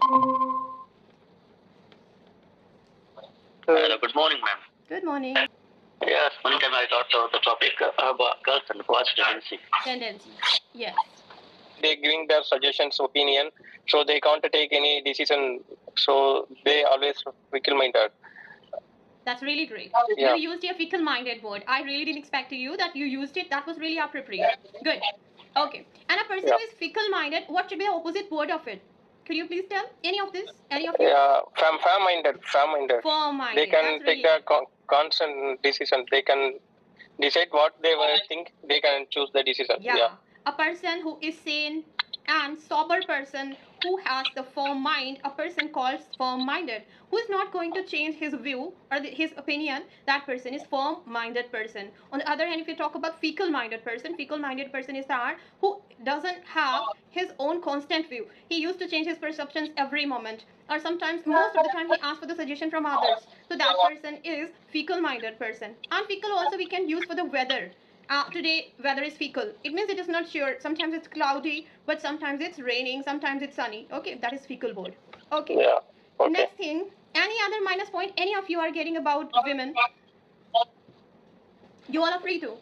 Good morning, ma'am. Good morning. Yes, one time I thought of the topic about girls and boys tendency. Tendencies. Yes. They giving their suggestions, opinion, so they can't take any decision. So they always fickle-minded. That's really great. Yeah. You used a fickle-minded word. I really didn't expect you that you used it. That was really appropriate. Good. Okay. And a person who is fickle-minded, what should be the opposite word of it? Could you please tell any of this? Any of you? Yeah, firm-minded. Firm-minded. They can take the constant decision. They can decide what they think. They can choose the decision. Yeah. A person who is sane and sober person who has the firm mind, a person called firm-minded, who is not going to change his view or his opinion. That person is firm-minded person. On the other hand, if you talk about fickle-minded person is that who doesn't have his own constant view. He used to change his perceptions every moment, or sometimes most of the time he asks for the suggestion from others. So that person is fickle-minded person. And fickle also we can use for the weather. Today weather is fickle. It means it is not sure. Sometimes it's cloudy, but sometimes it's raining, sometimes it's sunny. Okay, that is fickle word. Okay. Yeah. Okay. Next thing, any other minus point any of you are getting about women? You all are free to.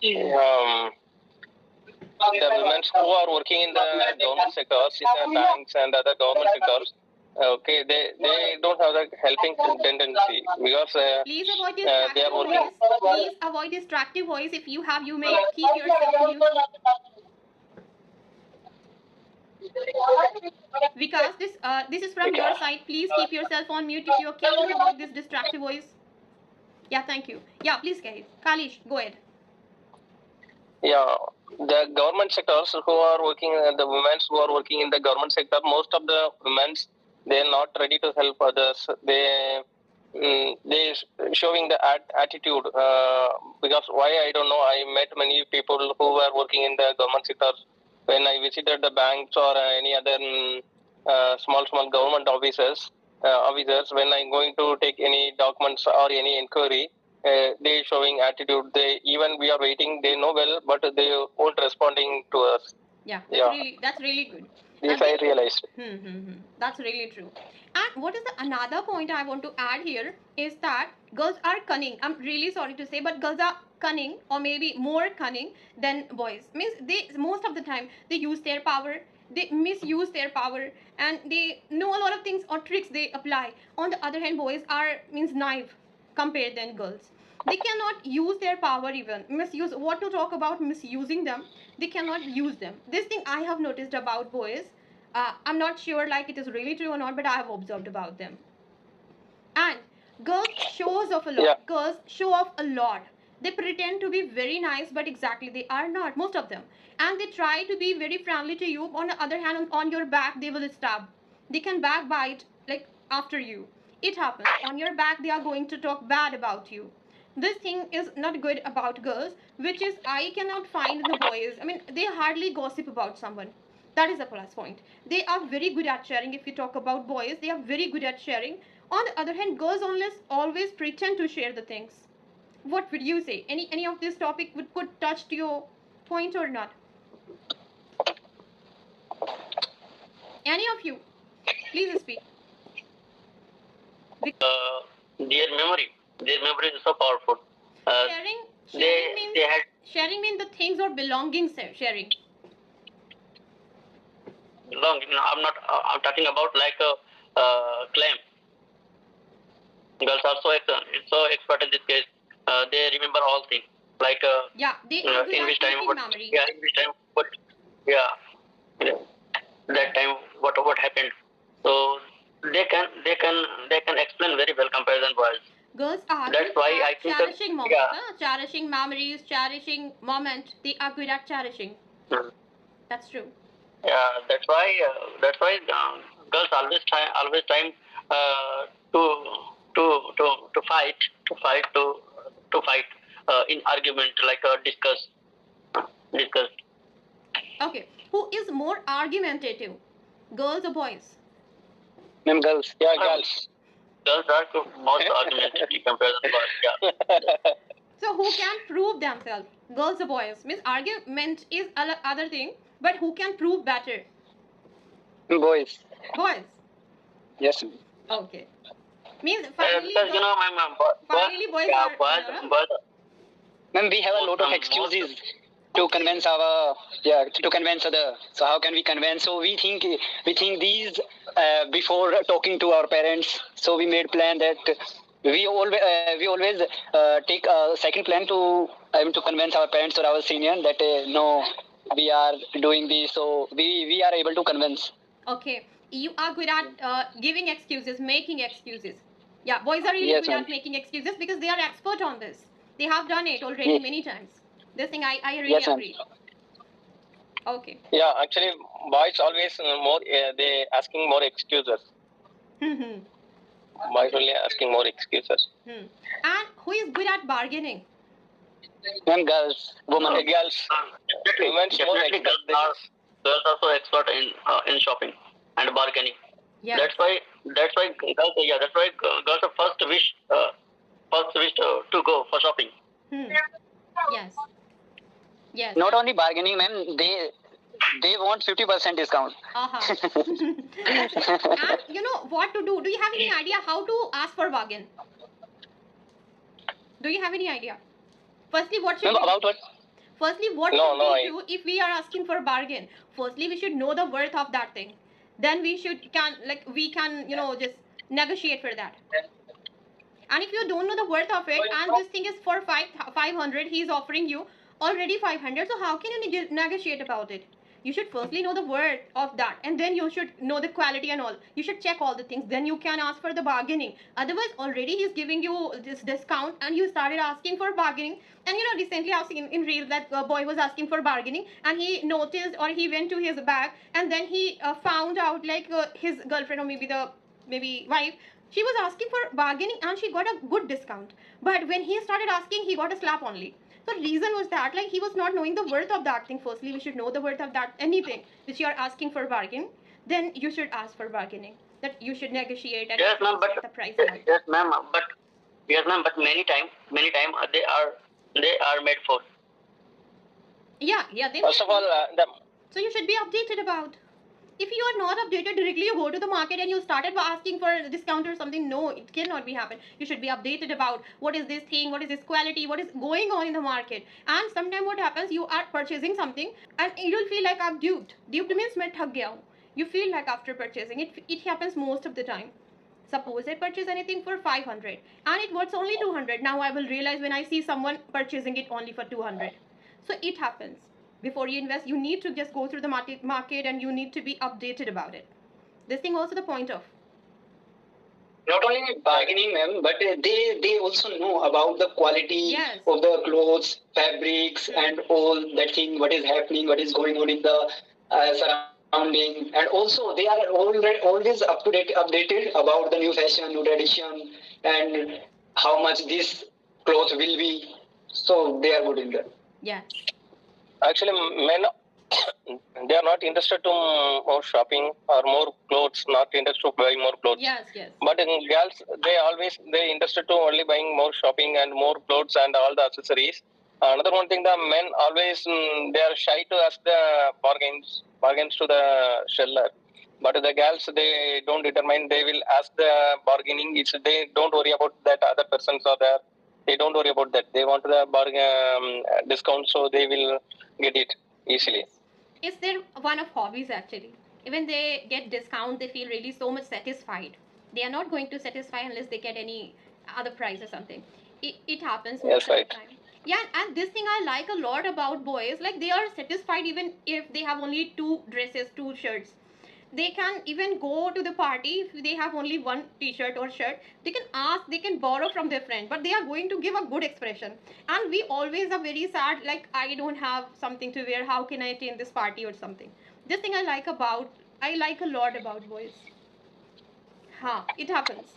The women who are working in the government sectors, in the banks and other government sectors, okay, they don't have the helping tendency because please avoid they are distractive working. voice. Please avoid distractive voice. If you have, you may keep yourself mute. Because this is from your side. Please keep yourself on mute if you can avoid this distractive voice. Yeah, thank you. Yeah, please, Kalish, go ahead. Yeah, the government sectors who are working, the women who are working in the government sector, most of the women, they are not ready to help others. They showing the attitude because why I don't know. I met many people who were working in the government sector. When I visited the banks or any other small government offices, when I'm going to take any documents or any inquiry, they showing attitude. We are waiting. They know well, but they won't responding to us. Yeah, that's really good. This I realized. That's really true. And what is the another point I want to add here is that girls are cunning. I'm really sorry to say, but girls are cunning, or maybe more cunning than boys. Means they most of the time they use their power, they misuse their power, and they know a lot of things or tricks they apply. On the other hand, boys are naive compared than girls. They cannot use their power, even misuse. What to talk about misusing them? They cannot use them. This thing I have noticed about boys. I'm not sure like it is really true or not, but I have observed about them. And girls shows off a lot. Yeah. Girls show off a lot. They pretend to be very nice, but exactly they are not, most of them. And they try to be very friendly to you. On the other hand, on your back, they will stab. They can backbite like after you. It happens. On your back, they are going to talk bad about you. This thing is not good about girls, which is I cannot find in the boys. I mean, they hardly gossip about someone. That is a plus point. They are very good at sharing. If we talk about boys, they are very good at sharing. On the other hand, girls always pretend to share the things. What would you say? Any of this topic could touch to your point or not? Any of you? Please speak. Their memory is so powerful. Sharing means the things or belongings sharing. Belonging. I'm I'm talking about like a claim. Girls are so expert in this case. They remember all things. Like in which time memory. Yeah, in which time that time what happened. So they can explain very well compared than boys. Girls are That's why I think cherishing moments, cherishing memories, cherishing moment. They are good at cherishing. That's true. Yeah, that's why girls always try to fight in argument, like discuss. Okay, who is more argumentative, girls or boys? Girls. Yeah, girls. Girls are most argumentative compared to boys. Yeah. So who can prove themselves, girls or boys? Means argument is other thing, but who can prove better? Boys. Boys. Yes. Okay. Means finally, Because ma'am, finally boys yeah, are winner, huh? but Ma'am, we have a lot of excuses to convince to convince other. So how can we convince? So we think these before talking to our parents. So we made plan that we always take a second plan to convince our parents or our senior that no, we are doing this. So we are able to convince. Okay, you are good at giving excuses, making excuses. Yeah, boys are really Yes, good ma'am. at making excuses because they are expert on this. They have done it already Yes. many times. This thing I really Yes, ma'am. agree. Okay. Yeah, actually, boys always more they asking more excuses. Hmm. Boys only asking more excuses. And who is good at bargaining? Ma'am, girls, women. Girls, women's more definitely expert. girls are so expert in shopping and bargaining. Yes. That's why girls are first wish to go for shopping. Yes. Yes. Not only bargaining, ma'am, they want 50% discount. That's it. And you know what to do. Do you have any idea how to ask for bargain? Do you have any idea? Firstly, what should Ma'am, we about do? what? Firstly, what No, should no, we do if we are asking for a bargain? Firstly, we should know the worth of that thing. Then we can just negotiate for that. And if you don't know the worth of it, and this thing is for 500, he's offering you already 500. So how can you negotiate about it? You should firstly know the worth of that, and then you should know the quality and all. You should check all the things. Then you can ask for the bargaining. Otherwise, already he's giving you this discount, and you started asking for bargaining. And recently I've seen in reels that a boy was asking for bargaining, and he noticed, or he went to his bag, and then he found out like his girlfriend, or maybe wife, she was asking for bargaining and she got a good discount. But when he started asking, he got a slap only. So reason was that like he was not knowing the worth of that thing. Firstly, we should know the worth of that anything which you are asking for bargain. Then you should ask for bargaining. That you should negotiate and Yes, ma'am, but the price. yes, ma'am, but many time they are made for. Yeah. First of all, So you should be updated about. If you are not updated directly, you go to the market and you started asking for a discount or something. No, it cannot be happen. You should be updated about what is this thing, what is this quality, what is going on in the market. And sometimes what happens, you are purchasing something and you'll feel like I'm duped. Duped means मैं ठग गया हूँ. You feel like after purchasing it happens most of the time. Suppose I purchase anything for 500 and it was only 200. Now I will realize when I see someone purchasing it only for 200. So it happens. Before you invest, you need to just go through the market and you need to be updated about it. This thing also the point of. Not only bargaining, ma'am, but they also know about the quality of the clothes, fabrics, and all that thing. What is happening? What is going on in the surrounding? And also they are always updated about the new fashion, new tradition, and how much this cloth will be. So they are good in that. Yes. Actually, men they are not interested to more shopping or more clothes. Not interested to buy more clothes. Yes. But in girls, they interested to only buying more shopping and more clothes and all the accessories. Another one thing, the men always they are shy to ask the bargains to the seller. But the girls, they don't determine. They will ask the bargaining. They don't worry about that other persons are there. They don't worry about that. They want the bargain discount, so they will get it easily. It's their one of hobbies actually. Even they get discount, they feel really so much satisfied. They are not going to satisfy unless they get any other price or something. It happens most of the time. Yeah, and this thing I like a lot about boys, like they are satisfied even if they have only 2 dresses, 2 shirts. They can even go to the party if they have only 1 t-shirt or shirt. They can ask, they can borrow from their friend, but they are going to give a good expression. And we always are very sad, like I don't have something to wear, how can I attend this party or something. This thing I like a lot about boys. It happens.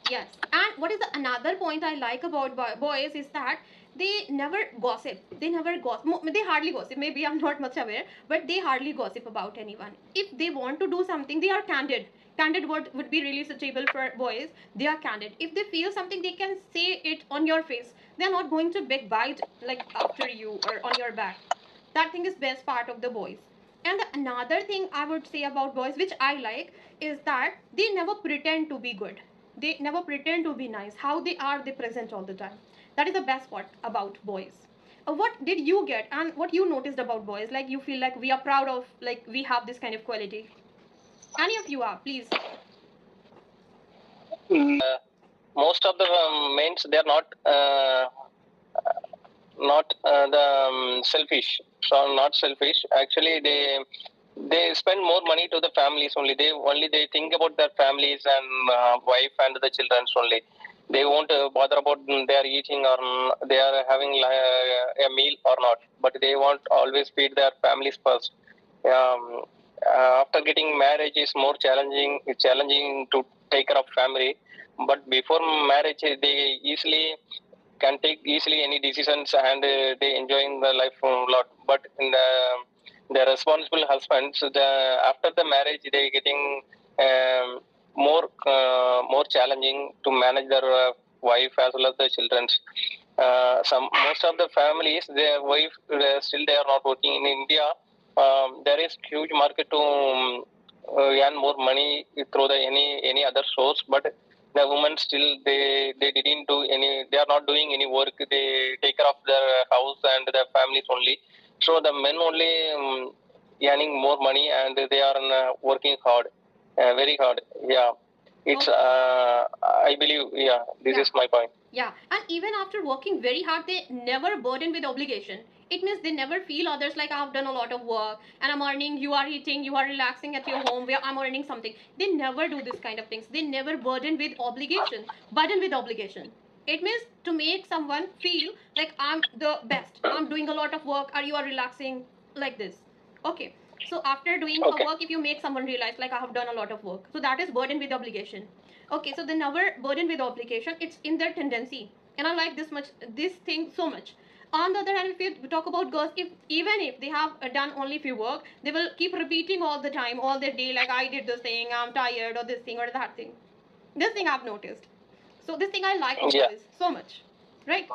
Yes. And what is another point I like about boys is that they never gossip. They hardly gossip. Maybe I'm not much aware, but they hardly gossip about anyone. If they want to do something, they are candid. Candid word would be really suitable for boys. They are candid. If they feel something, they can say it on your face. They're not going to backbite like after you or on your back. That thing is best part of the boys. And another thing I would say about boys, which I like, is that they never pretend to be good. They never pretend to be nice. How they are, they present all the time. That is the best part about boys. What did you get and what you noticed about boys? Like you feel like we are proud of, like we have this kind of quality. Any of you are, please. Most of the men, they are not the selfish. So not selfish. Actually, they spend more money to the families only. They think about their families and wife and the children only. They won't bother about they are eating or they are having a meal or not. But they want always feed their families first. After getting marriage is more challenging. It's challenging to take care of family. But before marriage, they easily can take easily any decisions and they enjoying the life a lot. But in the responsible husbands, after the marriage, they getting more challenging to manage their wife as well as the children. Some most of the families, their wife still they are not working in India. There is huge market to earn more money through the any other source, but the women still they didn't do any, they are not doing any work. They take care of their house and their families only. So the men only earning more money and they are working hard, very hard. Yeah, it's I believe, yeah, this is my point. Yeah, and even after working very hard, they never burden with obligation. It means they never feel others like I've done a lot of work and I'm earning, you are eating, you are relaxing at your home where I'm earning something. They never do this kind of things. They never burden with obligation. Burden with obligation. It means to make someone feel like I'm the best. I'm doing a lot of work or you are relaxing like this. Okay. So after doing a work, if you make someone realize like I have done a lot of work, so that is burden with obligation. Okay, so they never burden with obligation. It's in their tendency, and I like this thing so much. On the other hand, if we talk about girls, if even if they have done only few work, they will keep repeating all the time, all their day, like I did this thing, I'm tired, or this thing or that thing. This thing I've noticed. So this thing I like of boys so much, right?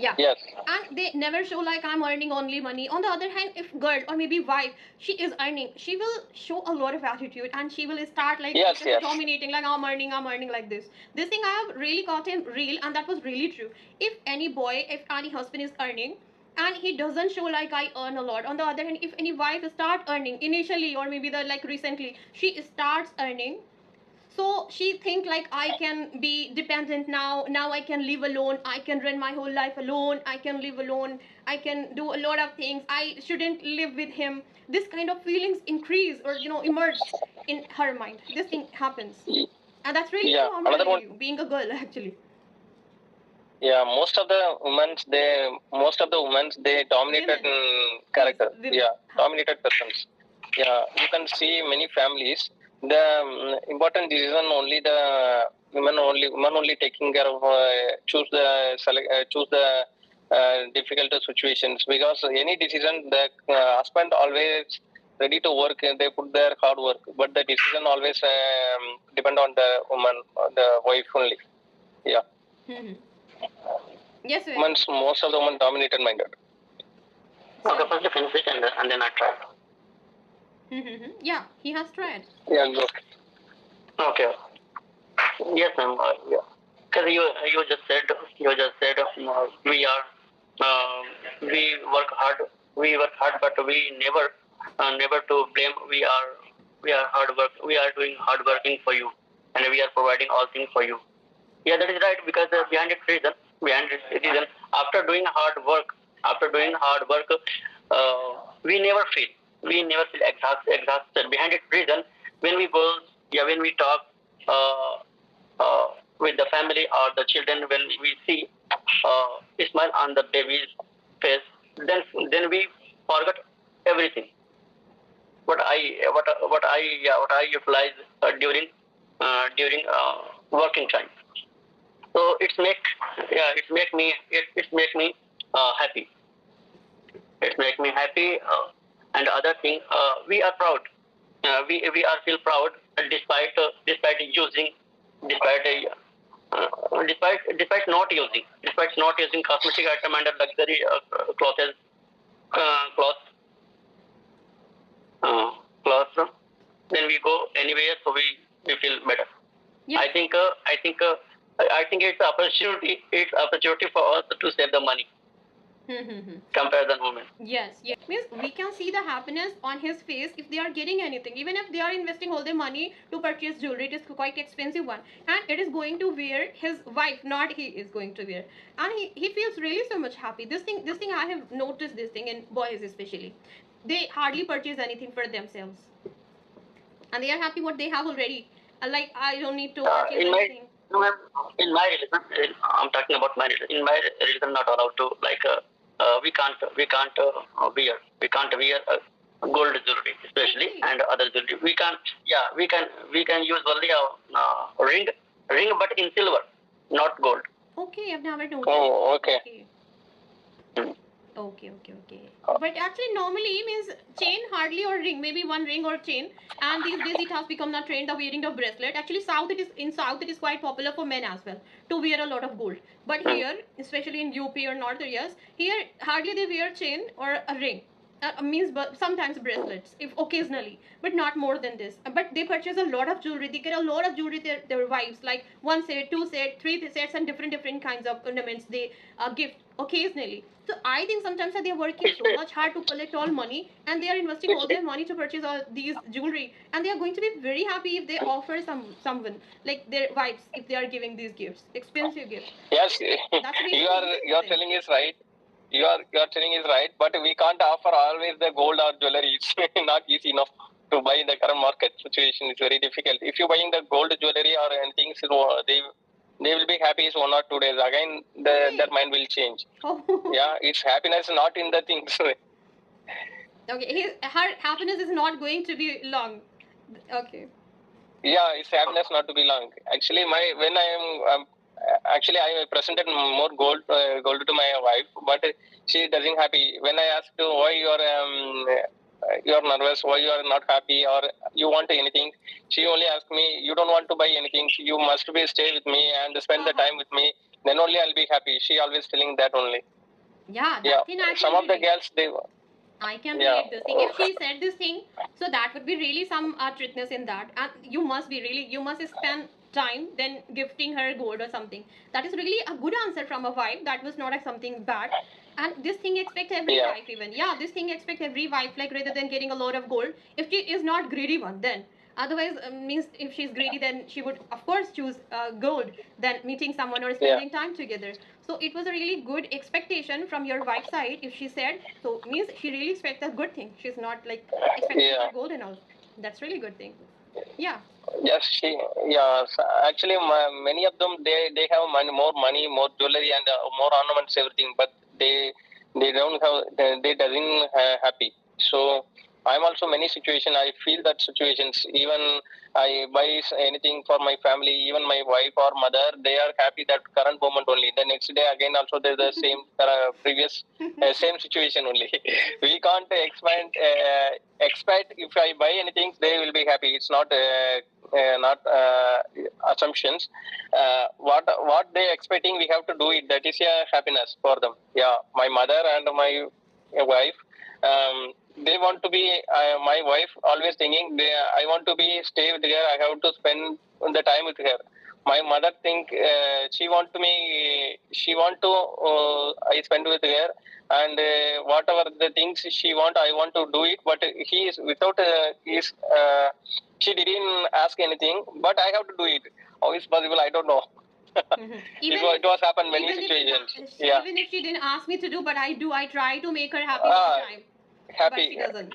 Yeah. Yes. And they never show like I'm earning only money. On the other hand, if girl or maybe wife, she is earning, she will show a lot of attitude and she will start like dominating, like I'm earning like this. This thing I have really got in real, and that was really true. If any boy, if any husband is earning and he doesn't show like I earn a lot. On the other hand, if any wife start earning initially or maybe the like recently, she starts earning, so she think like I can be dependent now I can live alone, I can run my whole life alone, I can live alone, I can do a lot of things, I shouldn't live with him. This kind of feelings increase or emerge in her mind. This thing happens, and that's really normal being a girl actually. Yeah, most of the women they dominated in character. Yeah, dominated persons. Yeah, you can see many families. The important decision only the women only taking care of choose the difficult situations, because any decision the husband always ready to work, they put their hard work, but the decision always depend on the woman, the wife only. Yeah. Mm-hmm. Yes, most of the women dominated minded. Okay, first finish it and then I try. Mm-hmm. Yeah, he has tried. Yeah, go. Okay. Yes, ma'am. Yeah. Because you just said we are we work hard, but we never to blame. We are hard work. We are doing hard working for you, and we are providing all things for you. Yeah, that is right, because behind its reason, after doing hard work, we never feel exhausted. Behind its reason, when we go, when we talk uh, with the family or the children, when we see a smile on the baby's face, then we forget everything. What I utilize during working time. So it's make me happy. It make me happy, and other thing, we are proud. We are feel proud despite using despite despite not using cosmetic item and luxury clothes. clothes, then we go anywhere, so we feel better. Yeah. I think it's opportunity. It's opportunity for us to save the money. Compare the women. Yes, yes. Means we can see the happiness on his face if they are getting anything. Even if they are investing all their money to purchase jewelry, it is quite expensive one, and it is going to wear his wife, not he is going to wear, and he feels really so much happy. This thing I have noticed this thing in boys especially. They hardly purchase anything for themselves, and they are happy what they have already. Like I don't need to purchase anything. In my religion, I'm talking about my religion. In my religion, not allowed to we can't wear gold jewelry, especially, and other jewelry. We can use only a ring, but in silver, not gold. Okay, I've never noticed. Oh, okay. Okay. But actually, normally means chain hardly or ring, maybe one ring or chain. And these days it has become the trend of wearing the bracelet. Actually, South it is quite popular for men as well to wear a lot of gold. But here, especially in UP or North areas, here hardly they wear chain or a ring. Means sometimes bracelets, if occasionally, but not more than this. But they purchase a lot of jewelry. They get a lot of jewelry. Their wives, like one set, two set, three sets, and different kinds of ornaments they gift occasionally. So I think sometimes they are working so much hard to collect all money, and they are investing all their money to purchase all these jewelry, and they are going to be very happy if they offer someone like their wives if they are giving these gifts, expensive gifts. Yes, really you are telling is right. You are telling is right, but we can't offer always the gold or jewelry. It's not easy enough to buy in the current market situation. It's very difficult. If you're buying the gold jewelry or anything, they will be happy 1 or 2 days. Again, their mind will change. Yeah, it's happiness not in the things. Okay, her happiness is not going to be long. Okay. Yeah, it's happiness not to be long. Actually, when I am I presented more gold to my wife, but she doesn't happy. When I asked her why you are nervous, why you are not happy, or you want anything, she only asked me, you don't want to buy anything. You must be stay with me and spend the time with me. Then only I'll be happy. She always telling that only. Yeah, some of the girls I can relate this thing. If she said this thing, so that would be really some truthness in that. And you must spend time then gifting her gold or something. That is really a good answer from a wife. That was not something bad. And this thing expect every wife even. Yeah, this thing expect every wife, like rather than getting a lot of gold. If she is not greedy one, then. Otherwise, means if she's greedy, then she would, of course, choose gold than meeting someone or spending time together. So it was a really good expectation from your wife's side. If she said, so means she really expects a good thing. She's not like expecting gold and all. That's really good thing. Yeah. Yes, actually, many of them they have more money, more jewelry, and more ornaments, everything. But they don't have they doesn't happy. So I'm also many situation. I feel that situations. Even I buy anything for my family, even my wife or mother, they are happy that current moment only. The next day again also there's the same previous same situation only. We can't expect if I buy anything they will be happy. It's not assumptions. What they expecting we have to do it. That is a happiness for them. Yeah, my mother and my wife. They want to be my wife always thinking I want to be stay with her. I have to spend the time with her. My mother think she want to I spend with her, and whatever the things she want I want to do it. But he is without she didn't ask anything, but I have to do it. How is possible? I don't know. It was happened many situations. Even if she didn't ask me to do, but I do. I try to make her happy all the time. Happy. But she doesn't.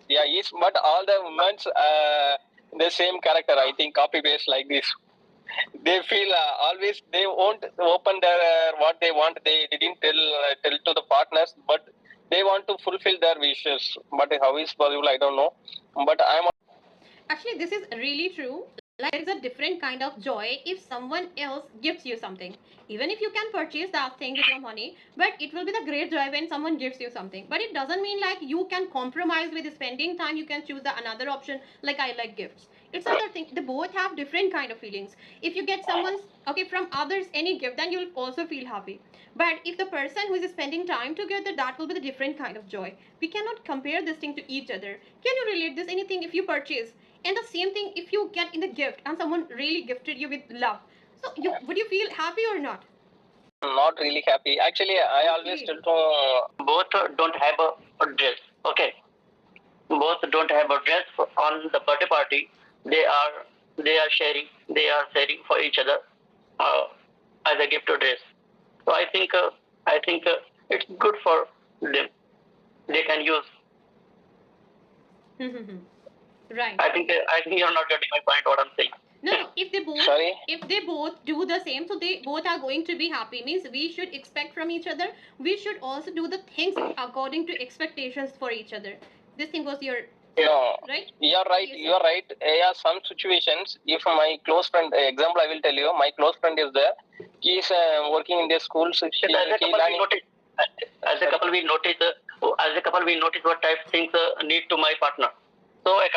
Yeah, yes, but all the women the same character. I think copy paste like this. They feel always they won't open their what they want. They didn't tell to the partners, but they want to fulfill their wishes. But how is possible? I don't know. But actually, this is really true. Like there is a different kind of joy if someone else gives you something. Even if you can purchase that thing with your money, but it will be the great joy when someone gives you something. But it doesn't mean like you can compromise with spending time. You can choose the another option like I like gifts. It's another thing. They both have different kind of feelings. If you get someone's from others any gift, then you'll also feel happy. But if the person who is spending time together, that will be the different kind of joy. We cannot compare this thing to each other. Can you relate this? Anything if you purchase, and the same thing if you get in the gift, and someone really gifted you with love. So would you feel happy or not? Not really happy. Actually, I always tell to both don't have a dress. Okay, both don't have a dress on the birthday party. They are sharing. They are sharing for each other as a gift or dress. So I think it's good for them. They can use. Right. I think you're not getting my point. What I'm saying. No. If they both do the same, so they both are going to be happy. Means we should expect from each other. We should also do the things according to expectations for each other. This thing was your right? You're right. You're right. Yeah, some situations. If my close friend, example, I will tell you. My close friend is there. He is working in the school. So as a couple, we notice what type of things need to my partner. So according